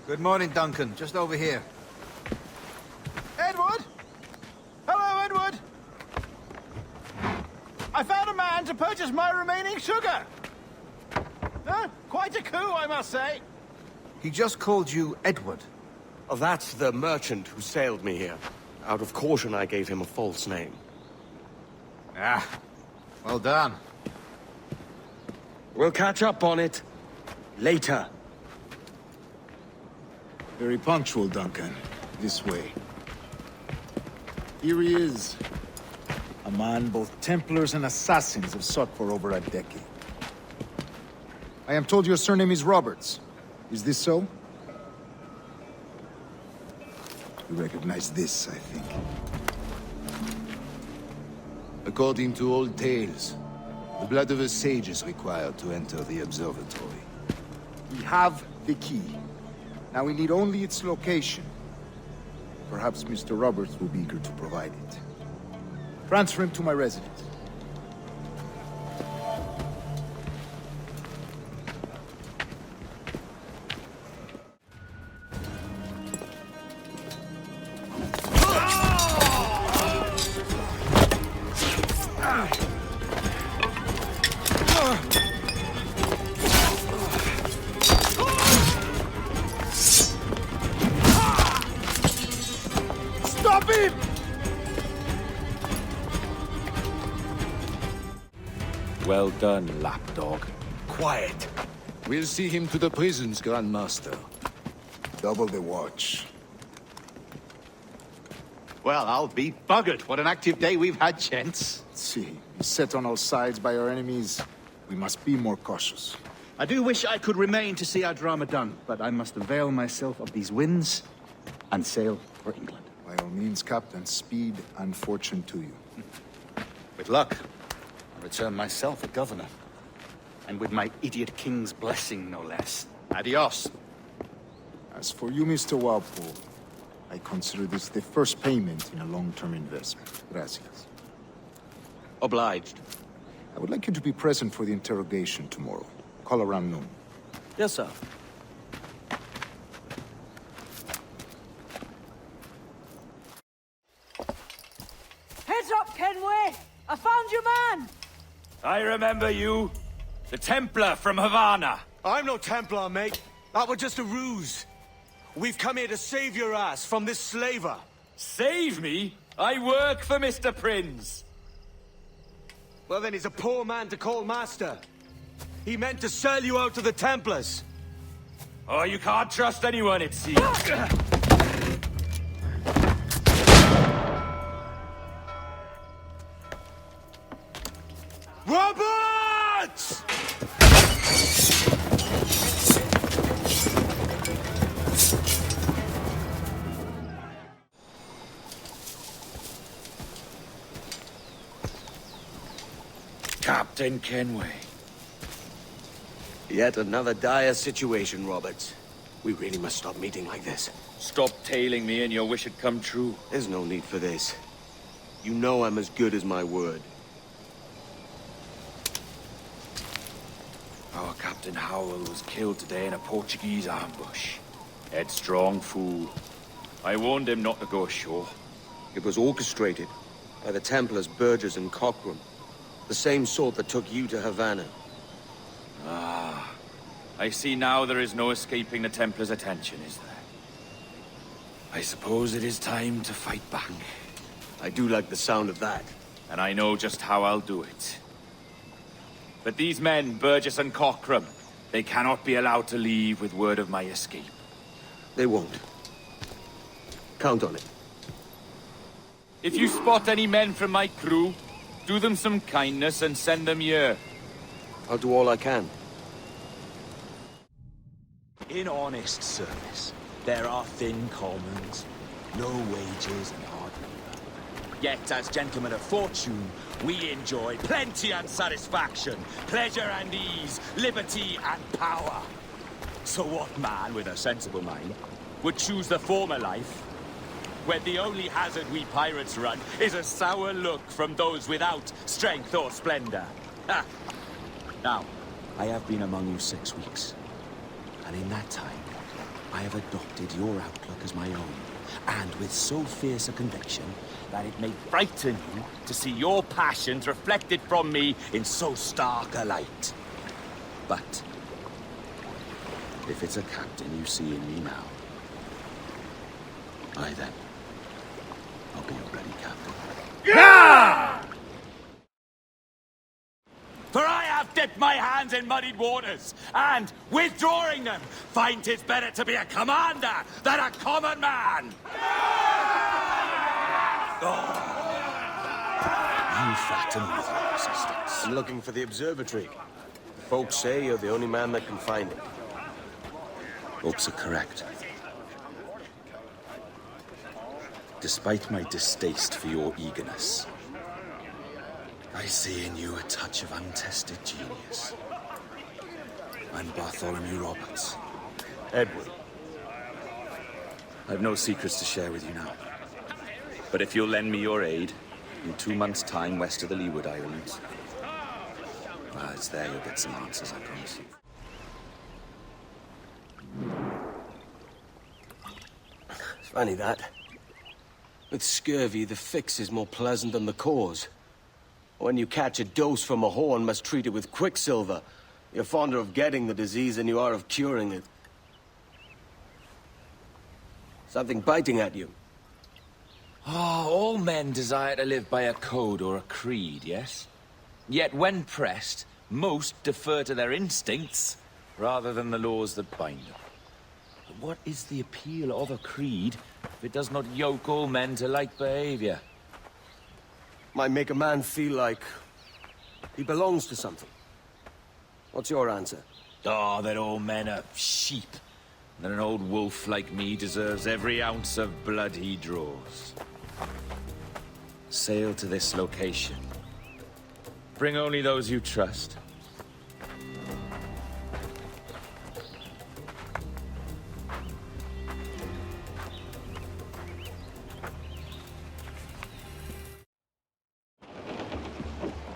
Good morning, Duncan. Just over here. Edward? Hello, Edward. I found a man to purchase my remaining sugar. Quite a coup, I must say. He just called you Edward. Oh, that's the merchant who sailed me here. Out of caution, I gave him a false name. Ah, well done. We'll catch up on it later. Very punctual, Duncan. This way. Here he is. A man both Templars and Assassins have sought for over a decade. I am told your surname is Roberts. Is this so? You recognize this, I think. According to old tales, the blood of a sage is required to enter the observatory. We have the key. Now we need only its location. Perhaps Mr. Roberts will be eager to provide it. Transfer him to my residence. Stop him! Well done, lapdog. Quiet. We'll see him to the prisons, Grandmaster. Double the watch. Well, I'll be buggered. What an active day we've had, gents. Let's see. Beset on all sides by our enemies. We must be more cautious. I do wish I could remain to see our drama done, but I must avail myself of these winds and sail for England. By all means, Captain, speed and fortune to you. With luck, I'll return myself a governor. And with my idiot king's blessing, no less. Adios. As for you, Mr. Walpole, I consider this the first payment in a long-term investment. Gracias. Obliged. I would like you to be present for the interrogation tomorrow. Call around noon. Yes, sir. Heads up, Kenway! I found your man! I remember you. The Templar from Havana. I'm no Templar, mate. That was just a ruse. We've come here to save your ass from this slaver. Save me? I work for Mr. Prince. Well, then he's a poor man to call master. He meant to sell you out to the Templars. Oh, you can't trust anyone, it seems. Roberts! Captain Kenway. Yet another dire situation, Roberts. We really must stop meeting like this. Stop tailing me and your wish had come true. There's no need for this. You know I'm as good as my word. Our Captain Howell was killed today in a Portuguese ambush. Headstrong fool. I warned him not to go ashore. It was orchestrated by the Templars Burgess and Cockram. The same sort that took you to Havana. Ah, I see now there is no escaping the Templars' attention, is there? I suppose it is time to fight back. I do like the sound of that. And I know just how I'll do it. But these men, Burgess and Cockram, they cannot be allowed to leave with word of my escape. They won't. Count on it. If you spot any men from my crew, do them some kindness and send them here. I'll do all I can. In honest service, there are thin commons, no wages and hard labor. Yet, as gentlemen of fortune, we enjoy plenty and satisfaction, pleasure and ease, liberty and power. So what man with a sensible mind would choose the former life, when the only hazard we pirates run is a sour look from those without strength or splendor? Ha! Now, I have been among you 6 weeks, and in that time, I have adopted your outlook as my own, and with so fierce a conviction that it may frighten you to see your passions reflected from me in so stark a light. But if it's a captain you see in me now, then, I'll be your ready captain. Yeah! For I have dipped my hands in muddied waters, and, withdrawing them, find 'tis better to be a commander than a common man! You flatter me with your resistance. I'm looking for the observatory. Folks say you're the only man that can find it. Hopes are correct. Despite my distaste for your eagerness, I see in you a touch of untested genius. I'm Bartholomew Roberts. Edward. I've no secrets to share with you now. But if you'll lend me your aid, in 2 months' time west of the Leeward Islands, well, it's there you'll get some answers, I promise you. It's funny that. With scurvy, the fix is more pleasant than the cause. When you catch a dose from a horn, must treat it with quicksilver. You're fonder of getting the disease than you are of curing it. Something biting at you. All men desire to live by a code or a creed, yes? Yet when pressed, most defer to their instincts rather than the laws that bind them. But what is the appeal of a creed if it does not yoke all men to like behavior? Might make a man feel like he belongs to something. What's your answer? Oh, that all men are sheep. And that an old wolf like me deserves every ounce of blood he draws. Sail to this location. Bring only those you trust.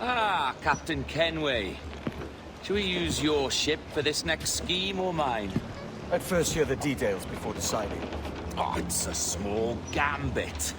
Ah, Captain Kenway. Shall we use your ship for this next scheme or mine? I'd first hear the details before deciding. Oh, it's a small gambit.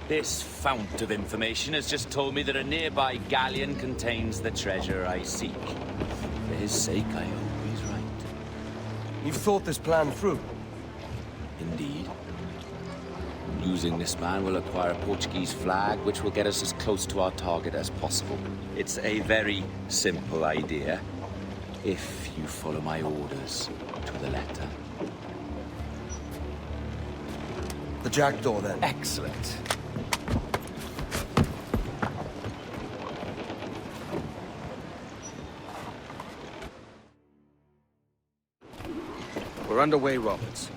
This fount of information has just told me that a nearby galleon contains the treasure I seek. For his sake, I hope he's right. You've thought this plan through? Indeed. Using this man, we'll acquire a Portuguese flag, which will get us as close to our target as possible. It's a very simple idea, if you follow my orders to the letter. The jackdaw, then. Excellent. We're underway, Roberts.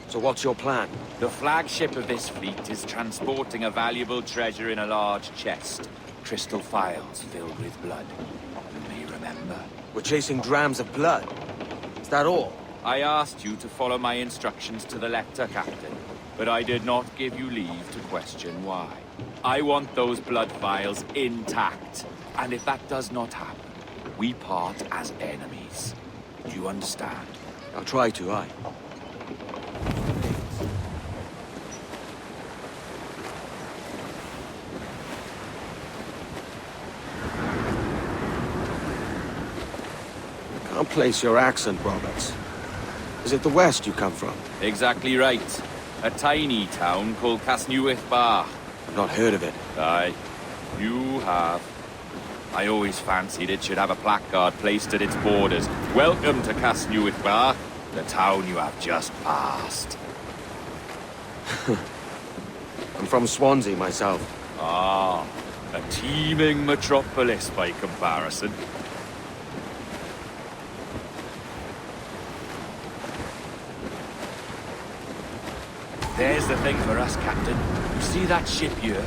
So what's your plan? The flagship of this fleet is transporting a valuable treasure in a large chest. Crystal phials filled with blood. You may remember. We're chasing drams of blood. Is that all? I asked you to follow my instructions to the letter, Captain. But I did not give you leave to question why. I want those blood vials intact. And if that does not happen, we part as enemies. Do you understand? I'll try to, aye. Can't place your accent, Roberts. Is it the west you come from? Exactly right. A tiny town called Casnewydd Bar. I've not heard of it. Aye, you have. I always fancied it should have a placard placed at its borders. Welcome to Casnewydd Bar, the town you have just passed. I'm from Swansea myself. Ah, a teeming metropolis by comparison. There's the thing for us, Captain. You see that ship here?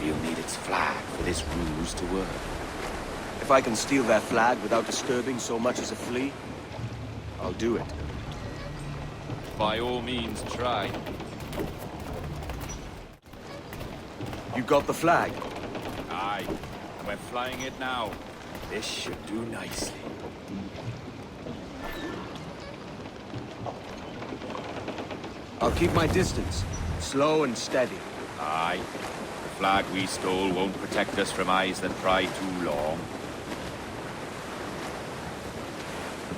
We'll need its flag for this ruse to work. If I can steal their flag without disturbing so much as a flea, I'll do it. By all means, try. You got the flag? Aye, and we're flying it now. This should do nicely. I'll keep my distance. Slow and steady. Aye. The flag we stole won't protect us from eyes that pry too long.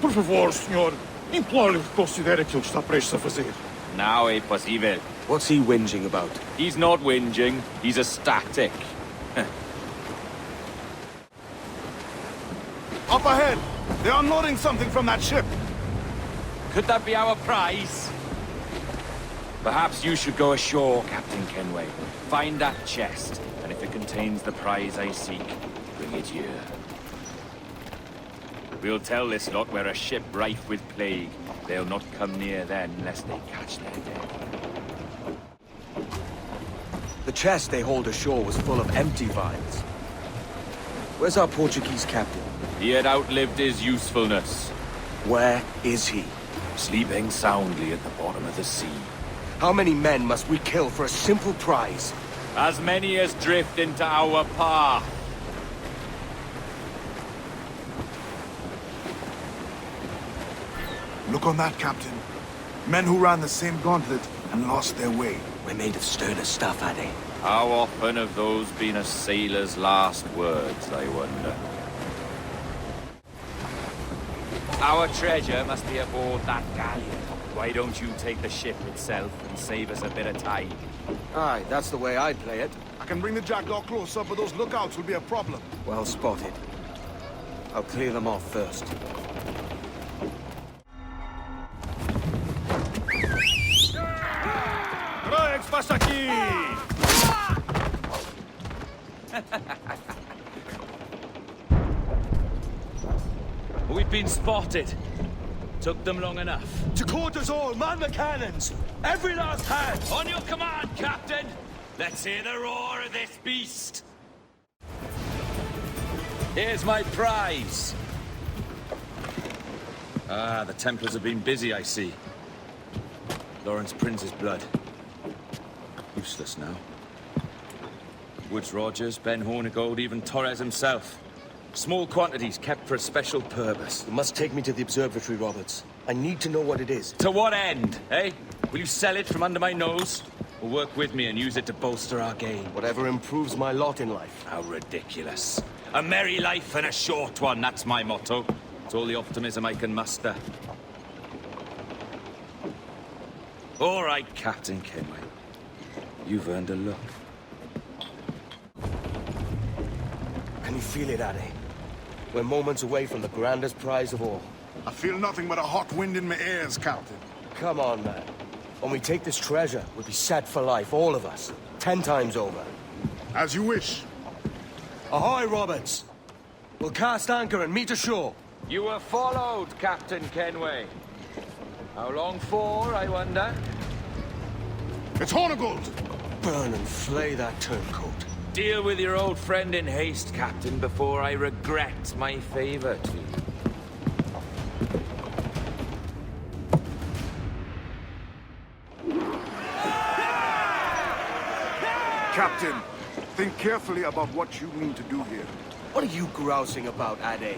Por favor, senhor. Imploro-lhe que considere aquilo que está prestes a fazer. Now é possível. What's he whinging about? He's not whinging, he's ecstatic. Up ahead! They are unloading something from that ship! Could that be our prize? Perhaps you should go ashore, Captain Kenway. Find that chest, and if it contains the prize I seek, bring it here. We'll tell this lot we're a ship rife with plague. They'll not come near then, lest they catch their death. The chest they hauled ashore was full of empty vials. Where's our Portuguese captain? He had outlived his usefulness. Where is he? Sleeping soundly at the bottom of the sea. How many men must we kill for a simple prize? As many as drift into our path. Look on that, Captain. Men who ran the same gauntlet and lost their way. We're made of sterner stuff, Addy. How often have those been a sailor's last words, I wonder? Our treasure must be aboard that galleon. Why don't you take the ship itself and save us a bit of time? Aye, that's the way I'd play it. I can bring the jackdaw closer, but those lookouts will be a problem. Well spotted. I'll clear them off first. Rex, passa aqui! We've been spotted. Took them long enough. To quarters all, man the cannons! Every last hand! On your command, Captain! Let's hear the roar of this beast! Here's my prize! Ah, the Templars have been busy, I see. Lawrence Prince's blood. Useless now. Woods Rogers, Ben Hornigold, even Torres himself. Small quantities kept for a special purpose. You must take me to the observatory, Roberts. I need to know what it is. To what end, eh? Will you sell it from under my nose? Or work with me and use it to bolster our gain? Whatever improves my lot in life. How ridiculous. A merry life and a short one, that's my motto. It's all the optimism I can muster. All right, Captain Kenway. You've earned a look. Can you feel it, Addy? We're moments away from the grandest prize of all. I feel nothing but a hot wind in my ears, Captain. Come on, man. When we take this treasure, we'll be set for life, all of us. 10 times over. As you wish. Ahoy, Roberts! We'll cast anchor and meet ashore. You were followed, Captain Kenway. How long for, I wonder? It's Hornigold! Burn and flay that turncoat. Deal with your old friend in haste, Captain, before I regret my favor to you. Captain, think carefully about what you mean to do here. What are you grousing about, Addy?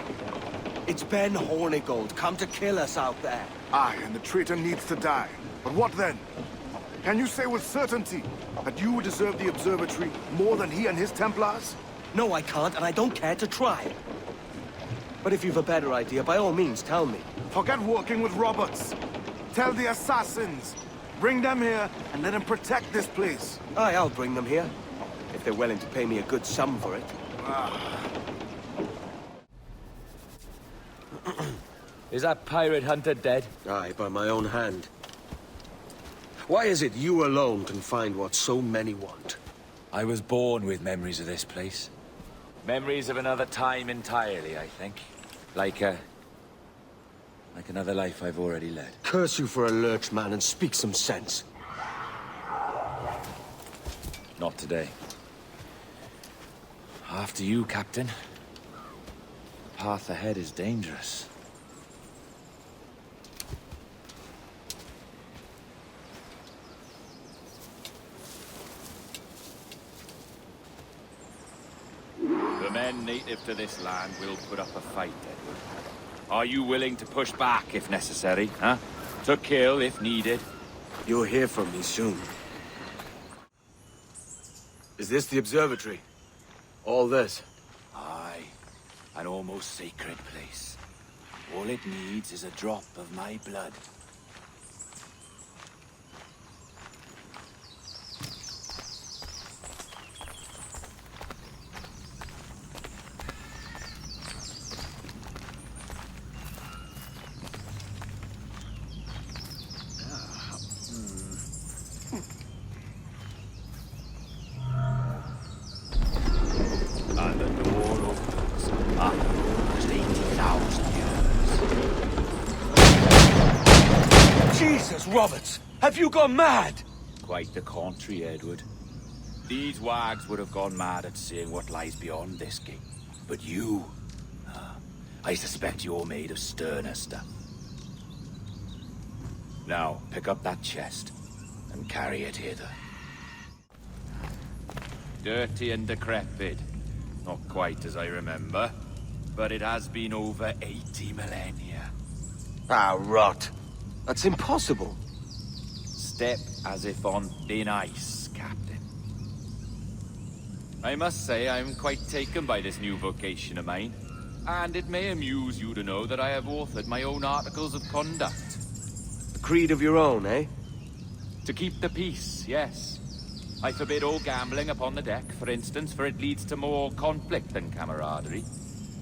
It's Ben Hornigold, come to kill us out there. Aye, and the traitor needs to die. But what then? Can you say with certainty that you would deserve the observatory more than he and his Templars? No, I can't, and I don't care to try. But if you've a better idea, by all means, tell me. Forget working with Roberts. Tell the assassins. Bring them here and let them protect this place. Aye, I'll bring them here. If they're willing to pay me a good sum for it. Is that pirate hunter dead? Aye, by my own hand. Why is it you alone can find what so many want? I was born with memories of this place. Memories of another time entirely, I think. Like another life I've already led. Curse you for a lurch, man, and speak some sense. Not today. After you, Captain. The path ahead is dangerous. The men native to this land will put up a fight, Edward. Are you willing to push back if necessary, huh? To kill if needed? You'll hear from me soon. Is this the observatory? All this? Aye. An almost sacred place. All it needs is a drop of my blood. And the door opens after almost 80,000 years. Jesus, Roberts! Have you gone mad? Quite the contrary, Edward. These wags would have gone mad at seeing what lies beyond this gate. But you... I suspect you're made of sterner stuff. Now, pick up that chest and carry it hither. Dirty and decrepit. Not quite as I remember, but it has been over 80 millennia. Ah, rot. That's impossible. Step as if on thin ice, Captain. I must say I'm quite taken by this new vocation of mine. And it may amuse you to know that I have authored my own articles of conduct. A creed of your own, eh? To keep the peace, yes. I forbid all gambling upon the deck, for instance, for it leads to more conflict than camaraderie.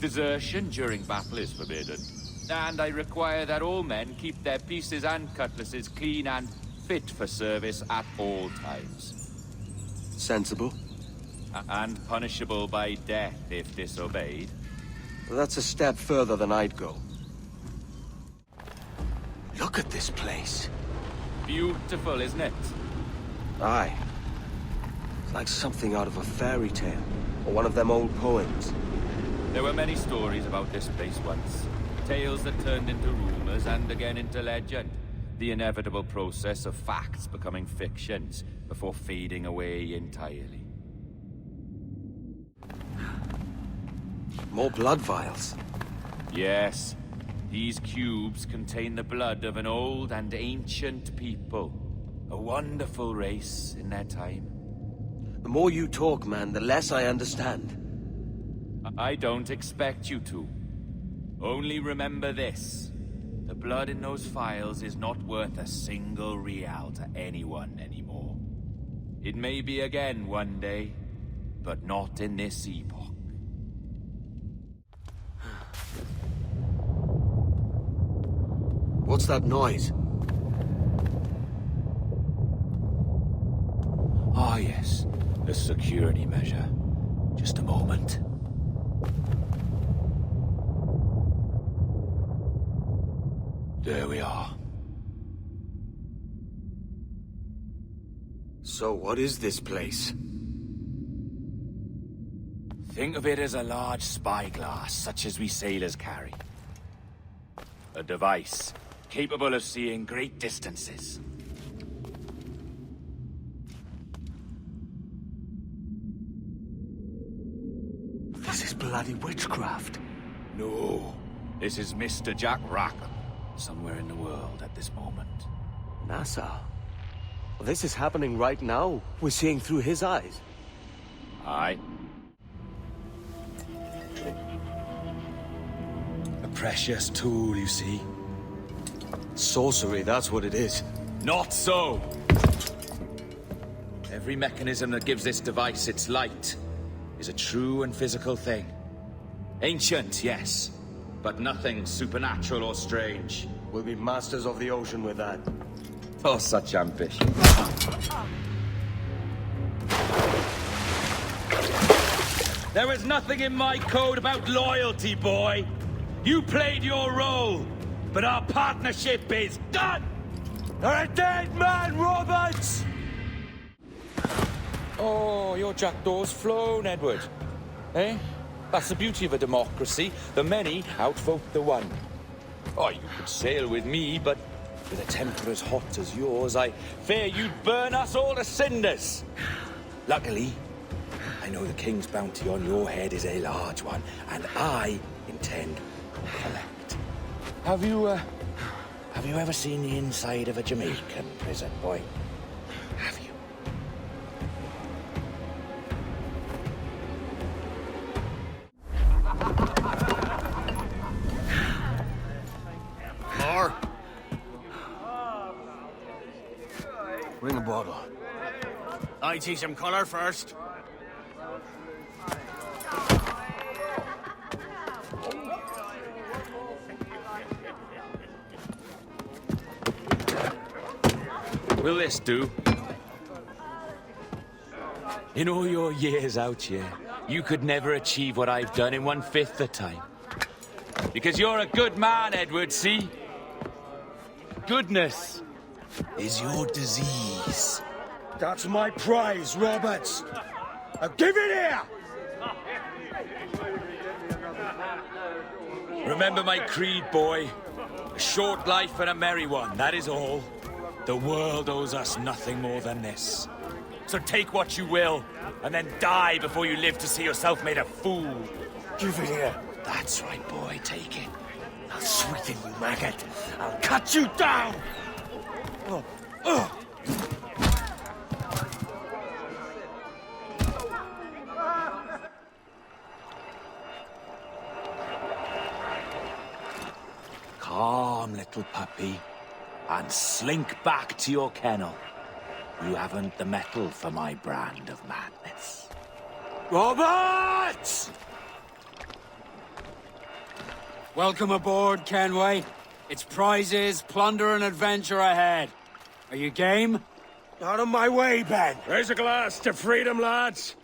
Desertion during battle is forbidden. And I require that all men keep their pieces and cutlasses clean and fit for service at all times. Sensible. And punishable by death if disobeyed. Well, that's a step further than I'd go. Look at this place. Beautiful, isn't it? Aye. It's like something out of a fairy tale, or one of them old poems. There were many stories about this place once. Tales that turned into rumors and again into legend. The inevitable process of facts becoming fictions before fading away entirely. More blood vials. Yes. These cubes contain the blood of an old and ancient people. A wonderful race in their time. The more you talk, man, the less I understand. I don't expect you to. Only remember this. The blood in those files is not worth a single real to anyone anymore. It may be again one day, but not in this epoch. What's that noise? Ah, yes. A security measure. Just a moment. There we are. So what is this place? Think of it as a large spyglass, such as we sailors carry. A device capable of seeing great distances. This is bloody witchcraft. No, this is Mr. Jack Rackham, somewhere in the world at this moment. NASA. Well, this is happening right now. We're seeing through his eyes. Aye. A precious tool, you see. Sorcery, that's what it is. Not so! Every mechanism that gives this device its light is a true and physical thing. Ancient, yes, but nothing supernatural or strange. We'll be masters of the ocean with that. Oh, such ambition. There is nothing in my code about loyalty, boy. You played your role, but our partnership is done! You're a dead man, Roberts! Oh, your jackdaw's flown, Edward. Eh? That's the beauty of a democracy. The many outvote the one. Oh, you could sail with me, but with a temper as hot as yours, I fear you'd burn us all to cinders. Luckily, I know the king's bounty on your head is a large one, and I intend to collect. Have Have you ever seen the inside of a Jamaican prison, boy? Have you? More? Bring a bottle. I see some color first. Will this do? In all your years out here, you could never achieve what I've done in 1/5 the time. Because you're a good man, Edward, see? Goodness is your disease. That's my prize, Roberts. Now give it here! Remember my creed, boy. A short life and a merry one, that is all. The world owes us nothing more than this. So take what you will, and then die before you live to see yourself made a fool. Give it here. That's right, boy, take it. I'll sweeten you, maggot. I'll cut you down! Calm, little puppy, and slink back to your kennel. You haven't the mettle for my brand of madness. Roberts! Welcome aboard, Kenway. It's prizes, plunder, and adventure ahead. Are you game? Out of my way, Ben. Raise a glass to freedom, lads.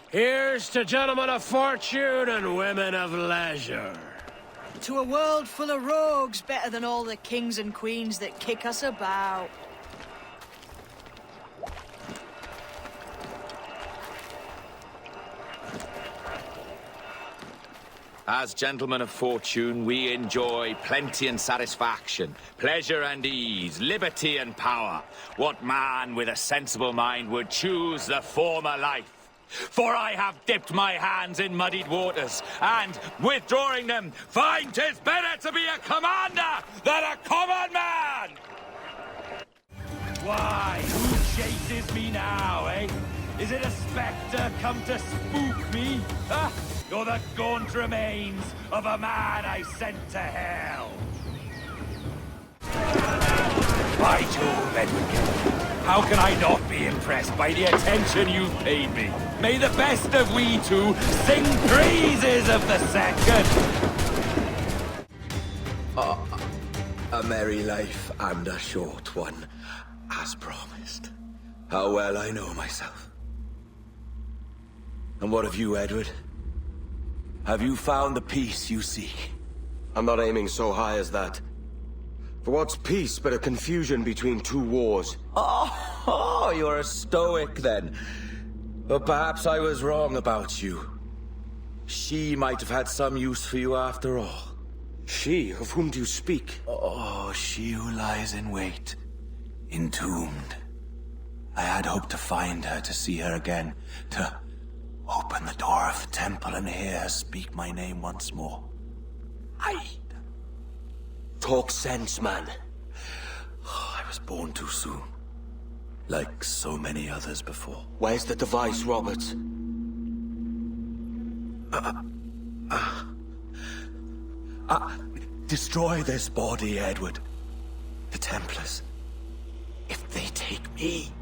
Here's to gentlemen of fortune and women of leisure. To a world full of rogues, better than all the kings and queens that kick us about. As gentlemen of fortune, we enjoy plenty and satisfaction, pleasure and ease, liberty and power. What man with a sensible mind would choose the former life? For I have dipped my hands in muddied waters, and, withdrawing them, find 'tis better to be a commander than a common man! Why, who chases me now, eh? Is it a spectre come to spook me? Huh? Or the gaunt remains of a man I sent to hell? By Jove, Edward Kenway, how can I not be impressed by the attention you've paid me? May the best of we two sing praises of the second! A merry life and a short one, as promised. How well I know myself. And what of you, Edward? Have you found the peace you seek? I'm not aiming so high as that. For what's peace but a confusion between two wars? Oh, you're a stoic then. But perhaps I was wrong about you. She might have had some use for you after all. She? Of whom do you speak? Oh, she who lies in wait, entombed. I had hoped to find her, to see her again, to open the door of the temple and hear her speak my name once more. Talk sense, man. I was born too soon. Like so many others before. Where's the device, Roberts? Destroy this body, Edward. The Templars. If they take me,